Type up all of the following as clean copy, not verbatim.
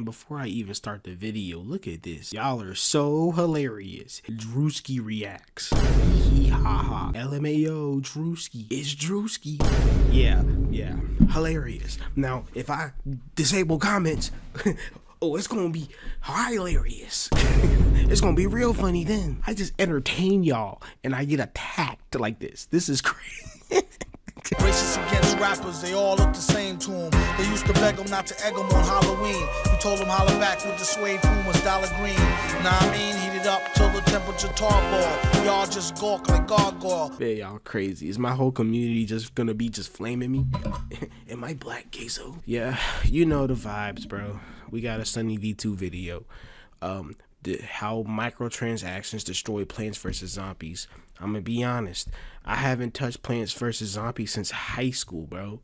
before I even start the video, look at this. Y'all are so hilarious. Drewski reacts. Hee hee ha ha. LMAO, Drewski. It's Drewski. Yeah. Hilarious. Now, if I disable comments, oh, it's gonna be hilarious. It's gonna be real funny then. I just entertain y'all and I get attacked like this. This is crazy. Racist against rappers, they all look the same to him. They used to beg him not to egg him on Halloween. You told him holler back with the suede Pumas, dollar green. Nah, I mean, heat it up till the temperature tarball. Y'all just gawk like gargoyle. Man, y'all crazy. Is my whole community just gonna be just flaming me? Am I black, queso? Yeah, you know the vibes, bro. We got a SunnyV2 video. How microtransactions destroy Plants vs. Zombies. I'm gonna be honest, I haven't touched Plants vs. Zombies since high school, bro.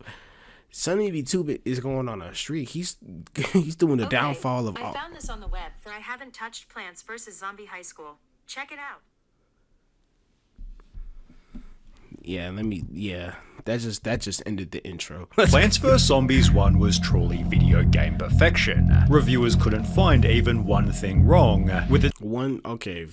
SunnyV2 is going on a streak. He's doing the downfall of all. I found this on the web for I haven't touched Plants vs. Zombie High School. Check it out. That just ended the intro. Plants vs. Zombies 1 was truly video game perfection. Reviewers couldn't find even one thing wrong with its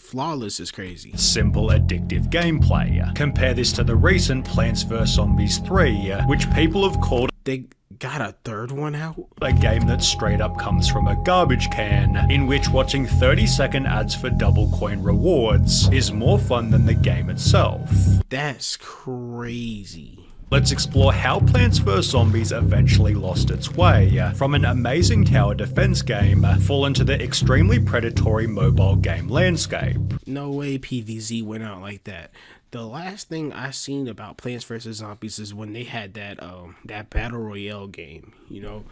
flawless is crazy. simple addictive gameplay. Compare this to the recent Plants vs. Zombies 3, which people have called They got a third one out? a game that straight up comes from a garbage can, in which watching 30-second ads for double coin rewards is more fun than the game itself. That's crazy. Let's explore how Plants vs. Zombies eventually lost its way from an amazing tower defense game fall into the extremely predatory mobile game landscape. No way PvZ went out like that. The last thing I seen about Plants vs. Zombies is when they had that battle royale game. You know,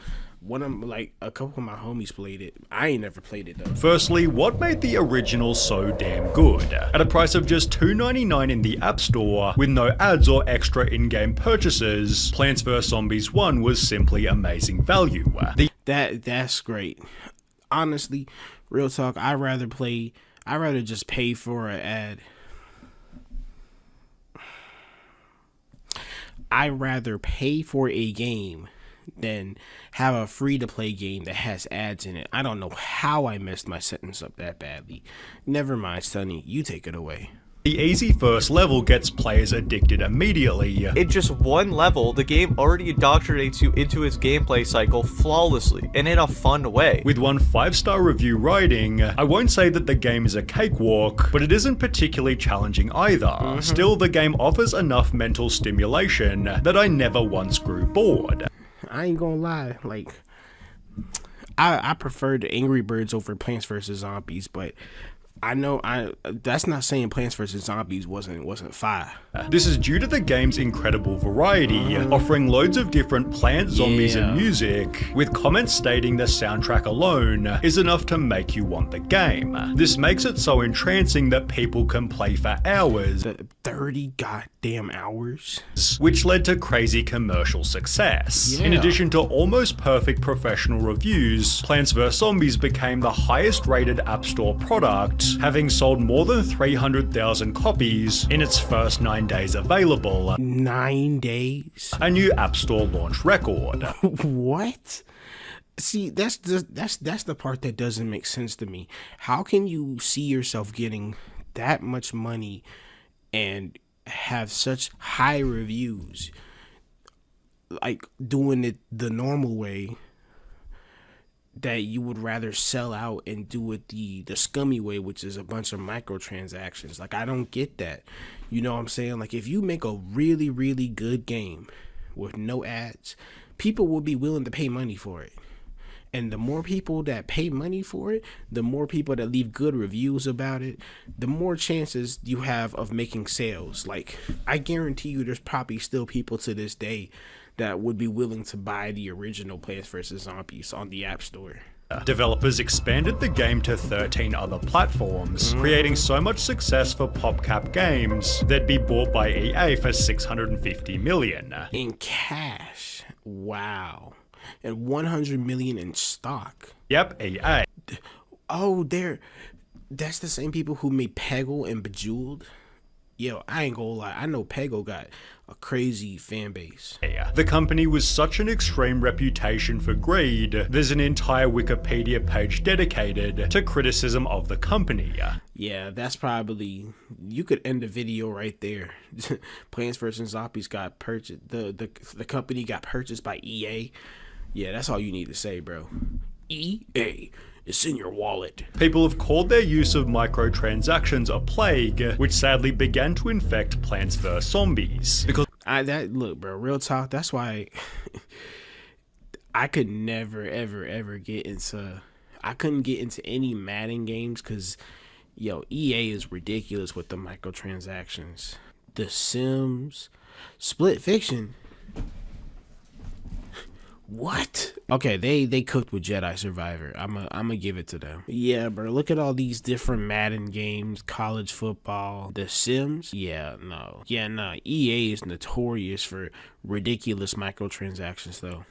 a couple of my homies played it. I ain't never played it though. Firstly, what made the original so damn good? At a price of just $2.99 in the App Store, with no ads or extra in-game purchases, Plants vs. Zombies 1 was simply amazing value. That's great. Honestly, real talk, I'd rather just pay for an ad. I'd rather pay for a game than have a free-to-play game that has ads in it. I don't know how I messed my sentence up that badly. Never mind, Sunny, you take it away. The easy first level gets players addicted immediately. In just one level, the game already indoctrinates you into its gameplay cycle flawlessly, and in a fun way. With one 5-star review writing, I won't say that the game is a cakewalk, but it isn't particularly challenging either. Still, the game offers enough mental stimulation that I never once grew bored. I ain't gonna lie, I preferred Angry Birds over Plants vs. Zombies, but I know that's not saying Plants vs. Zombies wasn't fire. This is due to the game's incredible variety, offering loads of different plants, zombies, and music, with comments stating the soundtrack alone is enough to make you want the game. This makes it so entrancing that people can play for hours. 30 goddamn hours? Which led to crazy commercial success. In addition to almost perfect professional reviews, Plants vs. Zombies became the highest rated App Store product, having sold more than 300,000 copies in its first 9 days available. 9 days? A new App Store launch record. What? See, that's the part that doesn't make sense to me. How can you see yourself getting that much money and have such high reviews, like doing it the normal way, that you would rather sell out and do it the scummy way, which is a bunch of microtransactions? Like, I don't get that. You know what I'm saying? Like, if you make a really, really good game with no ads, people will be willing to pay money for it. And the more people that pay money for it, the more people that leave good reviews about it, the more chances you have of making sales. Like, I guarantee you there's probably still people to this day that would be willing to buy the original Plants vs. Zombies on the App Store. Developers expanded the game to 13 other platforms, creating so much success for PopCap Games they'd be bought by EA for $650 million. In cash. Wow. And 100 million in stock. Yep, EA. Oh, that's the same people who made Peggle and Bejeweled. Yo, I ain't gonna lie. I know Pego got a crazy fan base. The company was such an extreme reputation for greed, there's an entire Wikipedia page dedicated to criticism of the company. Yeah, that's probably, you could end the video right there. Plants vs. Zombies got purchased, the company got purchased by EA. Yeah, that's all you need to say, bro. EA. It's in your wallet. People have called their use of microtransactions a plague, which sadly began to infect Plants vs. Zombies. Because look, bro, real talk, that's why I could never, ever get into, I couldn't get into any Madden games because, yo, EA is ridiculous with the microtransactions. The Sims, Split Fiction. What? Okay, they cooked with Jedi Survivor. I'm a give it to them. Yeah, bro, look at all these different Madden games, college football, The Sims. Yeah, no. EA is notorious for ridiculous microtransactions, though.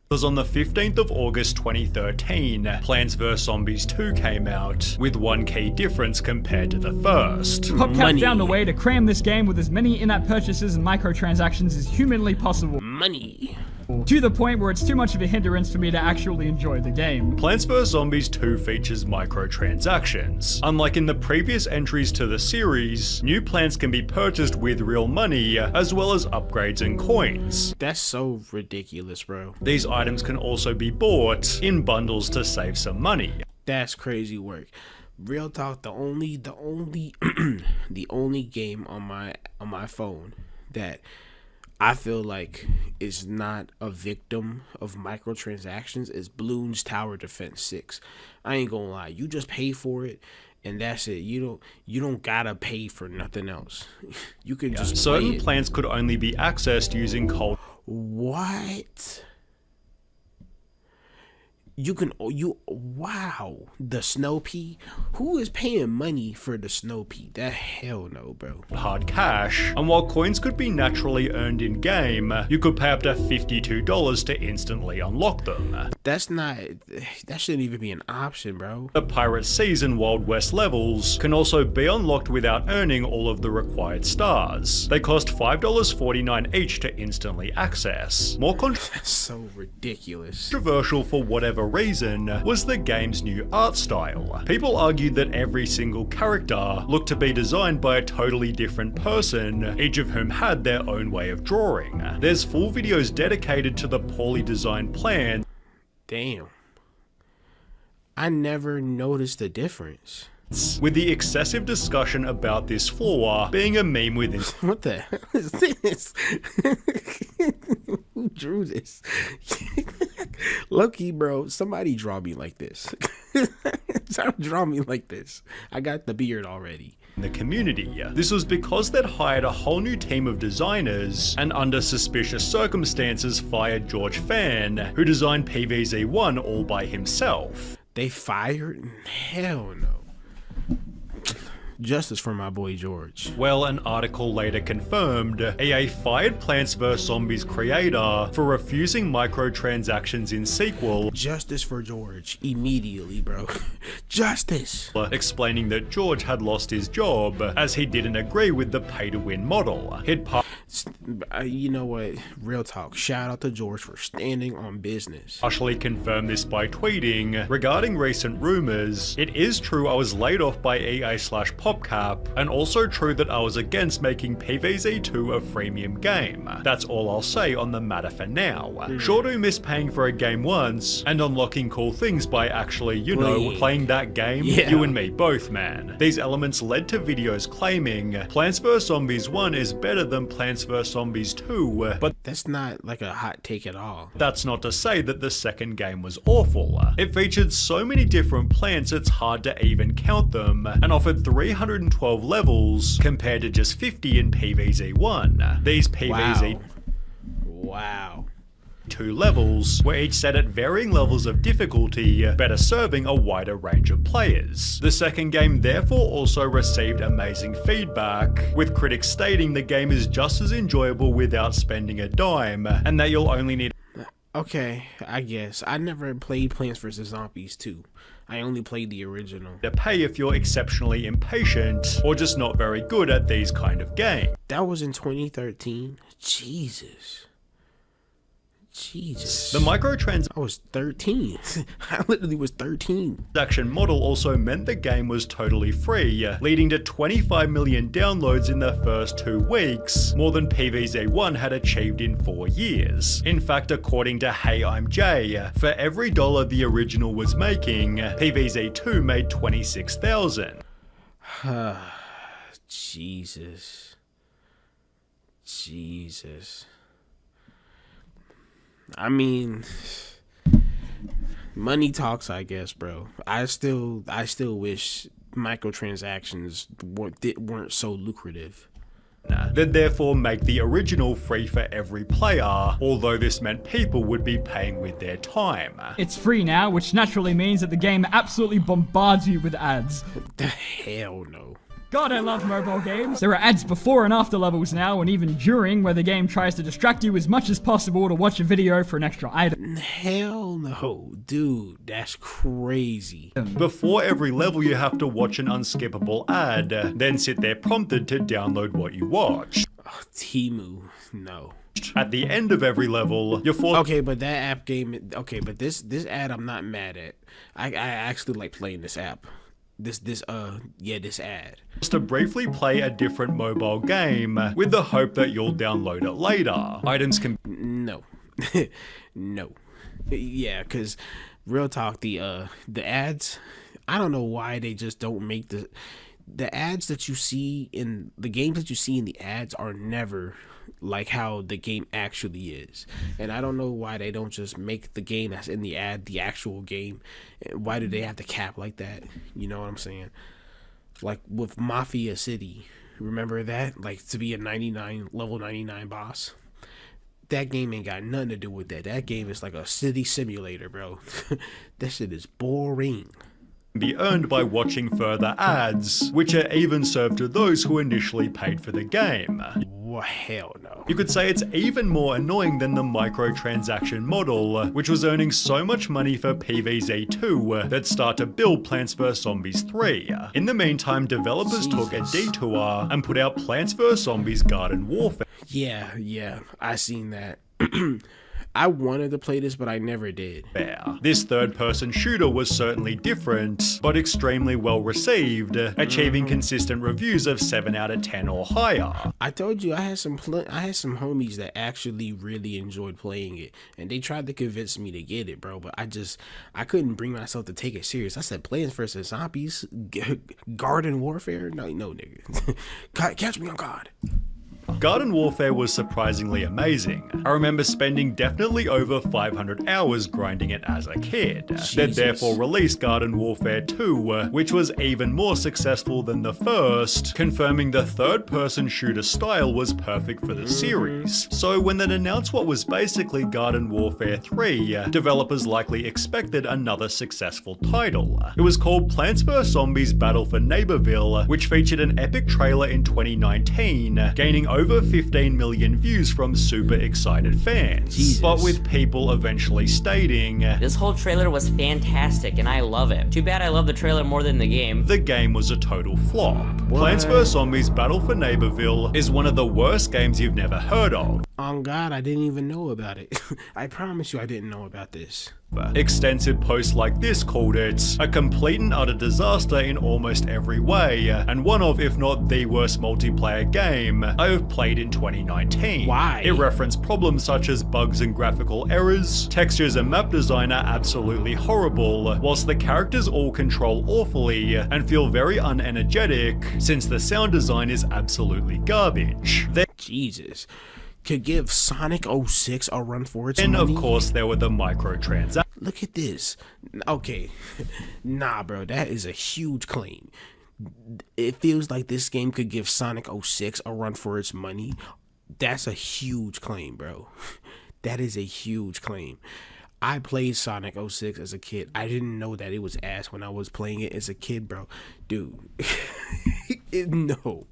Because on the 15th of August 2013, Plants vs. Zombies 2 came out, with one key difference compared to the first. PopCap found a way to cram this game with as many in-app purchases and microtransactions as humanly possible. Money. To the point where it's too much of a hindrance for me to actually enjoy the game. Plants vs. Zombies 2 features microtransactions. Unlike in the previous entries to the series, new plants can be purchased with real money, as well as upgrades and coins. That's so ridiculous, bro. These items can also be bought in bundles to save some money. That's crazy work. Real talk, the only the only game on my phone that I feel like is not a victim of microtransactions is Bloons Tower Defense 6. I ain't gonna lie, you just pay for it and that's it. You don't gotta pay for nothing else. You can just certain play it. plants could only be accessed using cold. What? Wow, the snow pea. Who is paying money for the snow pea? That hell no, bro. Hard cash, and while coins could be naturally earned in game, you could pay up to $52 to instantly unlock them. That shouldn't even be an option, bro. The Pirate Seas and Wild West levels can also be unlocked without earning all of the required stars. They cost $5.49 each to instantly access. More That's so ridiculous. controversial for whatever reason was the game's new art style. People argued that every single character looked to be designed by a totally different person, each of whom had their own way of drawing. There's full videos dedicated to the poorly designed plan. Damn. I never noticed the difference. With the excessive discussion about this flaw being a meme within. What the hell is this? Who drew this? Low-key, bro, somebody draw me like this. Draw me like this. I got the beard already. The community. This was because they'd hired a whole new team of designers and under suspicious circumstances fired George Fan, who designed PvZ1 all by himself. They fired? Hell no. Justice for my boy George. Well, an article later confirmed EA fired Plants vs. Zombies creator for refusing microtransactions in sequel. Justice for George. Immediately, bro. Justice. Explaining that George had lost his job as he didn't agree with the pay-to-win model. You know what? Real talk. Shout out to George for standing on business. Partially confirmed this by tweeting, regarding recent rumors, it is true I was laid off by EA/PopCap, and also true that I was against making PvZ2 a freemium game. That's all I'll say on the matter for now. Sure do miss paying for a game once, and unlocking cool things by actually, playing that game. Yeah. You and me both, man. These elements led to videos claiming Plants vs. Zombies 1 is better than Plants vs. Zombies 2, but that's not like a hot take at all. That's not to say that the second game was awful. It featured so many different plants it's hard to even count them, and offered 312 levels compared to just 50 in PvZ1. These PvZ Wow. 2 levels were each set at varying levels of difficulty, better serving a wider range of players. The second game therefore also received amazing feedback, with critics stating the game is just as enjoyable without spending a dime, and that you'll only need. Okay, I guess. I never played Plants vs. Zombies 2. I only played the original. To pay if you're exceptionally impatient or just not very good at these kind of games. That was in 2013? Jesus. The microtransaction I was 13. I literally was 13. model also meant the game was totally free, leading to 25 million downloads in the first 2 weeks, more than PvZ1 had achieved in 4 years. In fact, according to Hey I'm Jay, for every dollar the original was making, PvZ2 made 26,000. Jesus. I mean, money talks, I guess, bro. I still wish microtransactions weren't so lucrative. That therefore make the original free for every player, although this meant people would be paying with their time. It's free now, which naturally means that the game absolutely bombards you with ads. Hell no. God, I love mobile games. There are ads before and after levels now, and even during, where the game tries to distract you as much as possible to watch a video for an extra item. Hell no, dude, that's crazy. Before every level you have to watch an unskippable ad, then sit there prompted to download what you watch. Oh, Temu, no. At the end of every level, you're forced. Okay, but that app game, okay, but this ad I'm not mad at. I actually like playing this app. This ad. To briefly play a different mobile game with the hope that you'll download it later. Items can No. No. Yeah, cuz real talk, the ads, I don't know why they just don't make the ads that you see in the games that you see in the ads are never like how the game actually is. And I don't know why they don't just make the game that's in the ad the actual game. Why do they have to cap like that? You know what I'm saying? Like with Mafia City, remember that? Like to be a level 99 boss. That game ain't got nothing to do with that. That game is like a city simulator, bro. That shit is boring. Be earned by watching further ads, which are even served to those who initially paid for the game. Well, hell no. You could say it's even more annoying than the microtransaction model, which was earning so much money for PvZ2 that start to build Plants vs Zombies 3. In the meantime, developers took a detour and put out Plants vs Zombies Garden Warfare. Yeah, I seen that. I wanted to play this, but I never did. This third-person shooter was certainly different, but extremely well received, achieving consistent reviews of 7 out of 10 or higher. I told you I had some homies that actually really enjoyed playing it, and they tried to convince me to get it, bro. But I couldn't bring myself to take it serious. I said, Plants vs Zombies, Garden Warfare, no, nigga, catch me on God. Garden Warfare was surprisingly amazing. I remember spending definitely over 500 hours grinding it as a kid. They therefore released Garden Warfare 2, which was even more successful than the first, confirming the third-person shooter style was perfect for the series. So when they announced what was basically Garden Warfare 3, developers likely expected another successful title. It was called Plants vs Zombies Battle for Neighborville, which featured an epic trailer in 2019, gaining over 15 million views from super excited fans. Jesus. But with people eventually stating, This whole trailer was fantastic and I love it. Too bad I love the trailer more than the game. the game was a total flop. Plants vs Zombies Battle for Neighborville is one of the worst games you've never heard of. On God, I didn't even know about it. I promise you I didn't know about this. Extensive posts like this called it a complete and utter disaster in almost every way, and one of, if not the worst multiplayer game I have played in 2019. Why? It referenced problems such as bugs and graphical errors, textures and map design are absolutely horrible, whilst the characters all control awfully and feel very unenergetic, since the sound design is absolutely garbage. Jesus. Could give Sonic 06 a run for its Then money. of course there were the microtransactions. Look at this. Okay. Nah, bro, that is a huge claim. It feels like this game could give Sonic 06 a run for its money. That's a huge claim, bro. That is a huge claim. I played Sonic 06 as a kid. I didn't know that it was ass when I was playing it as a kid, bro. Dude. No.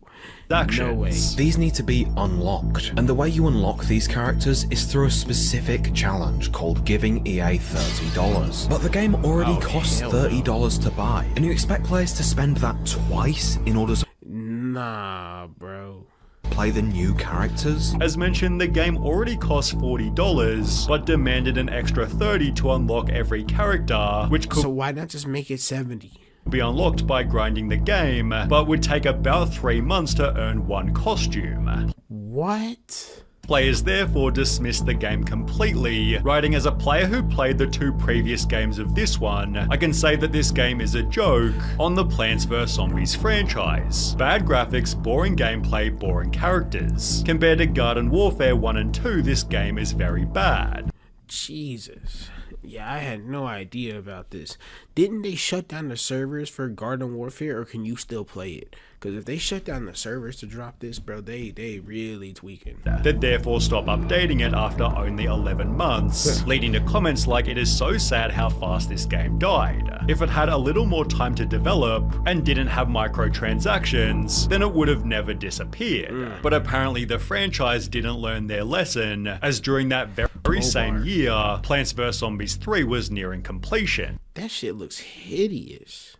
No way. These need to be unlocked, and the way you unlock these characters is through a specific challenge called giving EA $30. But the game already costs $30 to buy, and you expect players to spend that twice in order to Nah, bro. play the new characters? As mentioned, the game already cost $40, but demanded an extra $30 to unlock every character, which could So why not just make it 70? be unlocked by grinding the game, but would take about 3 months to earn one costume. What? Players therefore dismissed the game completely, writing, as a player who played the 2 previous games of this one, I can say that this game is a joke on the Plants vs Zombies franchise. Bad graphics, boring gameplay, boring characters. Compared to Garden Warfare 1 and 2, this game is very bad. Jesus. Yeah, I had no idea about this. Didn't they shut down the servers for Garden Warfare, or can you still play it? Because if they shut down the servers to drop this, bro, they really tweaking. They'd therefore stop updating it after only 11 months, leading to comments like, it is so sad how fast this game died. If it had a little more time to develop and didn't have microtransactions, then it would have never disappeared. But apparently the franchise didn't learn their lesson, as during that very same year, Plants vs Zombies 3 was nearing completion. That shit looks hideous.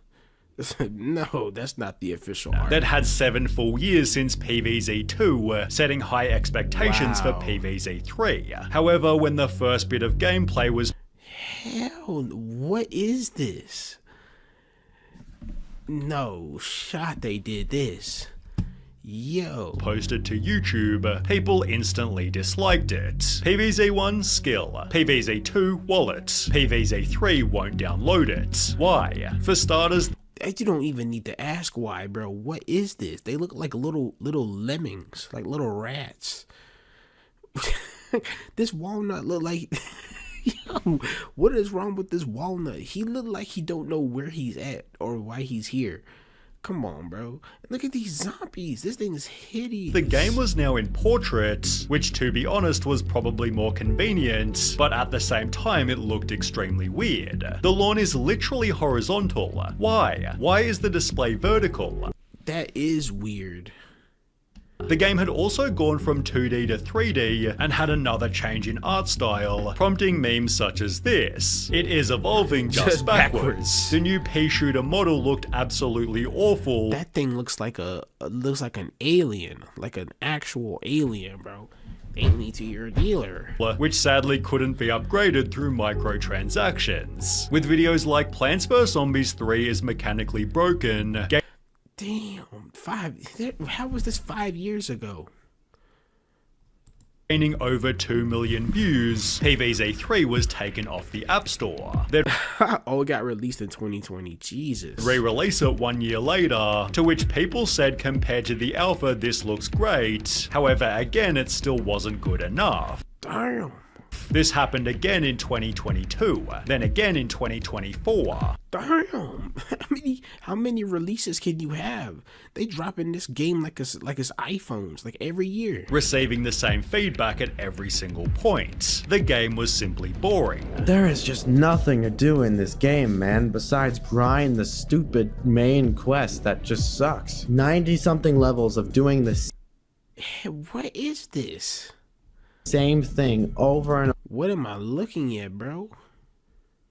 No, that's not the official art. That had 7 full years since PvZ2, setting high expectations for PvZ3. However, when the first bit of gameplay was Hell, what is this? No shot they did this. Yo. posted to YouTube, people instantly disliked it. PvZ1 skill, PvZ2 wallet, PvZ3 won't download it. Why? For starters, You don't even need to ask why, bro. What is this? They look like little lemmings, like little rats. This walnut look like yo, what is wrong with this walnut? He look like he don't know where he's at or why he's here. Come on, bro. Look at these zombies. This thing is hideous. the game was now in portrait, which to be honest was probably more convenient, but at the same time it looked extremely weird. The lawn is literally horizontal. Why? Why is the display vertical? That is weird. The game had also gone from 2D to 3D and had another change in art style, prompting memes such as this. It is evolving just backwards. The new pea shooter model looked absolutely awful. That thing looks like an alien, like an actual alien, bro. Take me to your dealer. Which sadly couldn't be upgraded through microtransactions. With videos like Plants vs Zombies 3 is mechanically broken, Damn, how was this 5 years ago? gaining over 2 million views, PvZ3 was taken off the App Store. They'd Oh, it got released in 2020. Jesus. re-release it 1 year later, to which people said compared to the alpha this looks great. However, again it still wasn't good enough. Damn. This happened again in 2022, then again in 2024. Damn. How many releases can you have? They dropping this game like it's iPhones, like every year. Receiving the same feedback at every single point. The game was simply boring. There is just nothing to do in this game, man, besides grind the stupid main quest that just sucks. 90-something levels of doing the What is this? same thing over and What am I looking at, bro?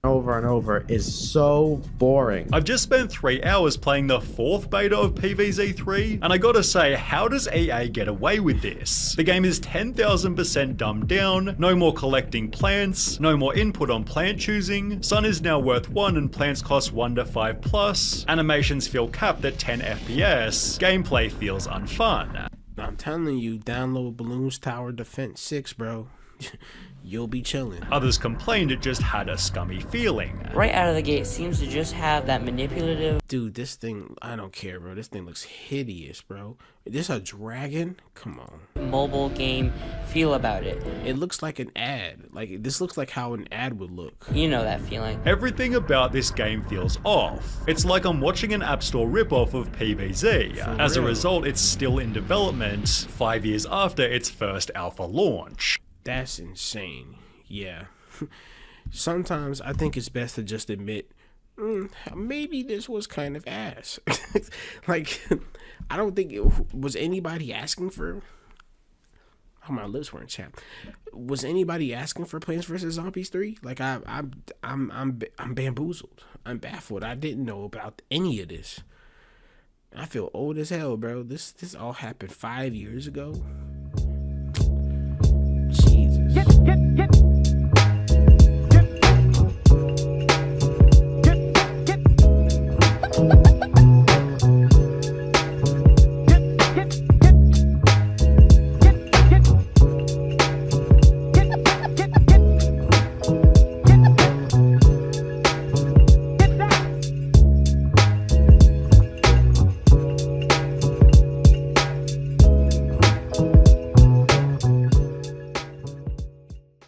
over and over is so boring. I've just spent 3 hours playing the 4th beta of PvZ3, and I gotta say, how does EA get away with this? The game is 10,000% dumbed down, no more collecting plants, no more input on plant choosing, sun is now worth 1 and plants cost 1 to 5 plus, animations feel capped at 10 FPS, gameplay feels unfun. I'm telling you, download Balloons Tower Defense 6, bro. You'll be chilling. Others complained it just had a scummy feeling. Right out of the gate, seems to just have that manipulative. Dude, this thing, I don't care, bro. This thing looks hideous, bro. Is this a dragon? Come on. Mobile game feel about it. It looks like an ad. Like, this looks like how an ad would look. You know that feeling. Everything about this game feels off. It's like I'm watching an App Store ripoff of PvZ. As a result, it's still in development 5 years after its first alpha launch. That's insane. Yeah. Sometimes I think it's best to just admit maybe this was kind of ass. Like, I don't think was anybody asking for. Oh, my lips weren't chapped. Was anybody asking for Plants vs Zombies 3? Like, I'm bamboozled. I'm baffled. I didn't know about any of this. I feel old as hell, bro. This all happened 5 years ago. Jesus.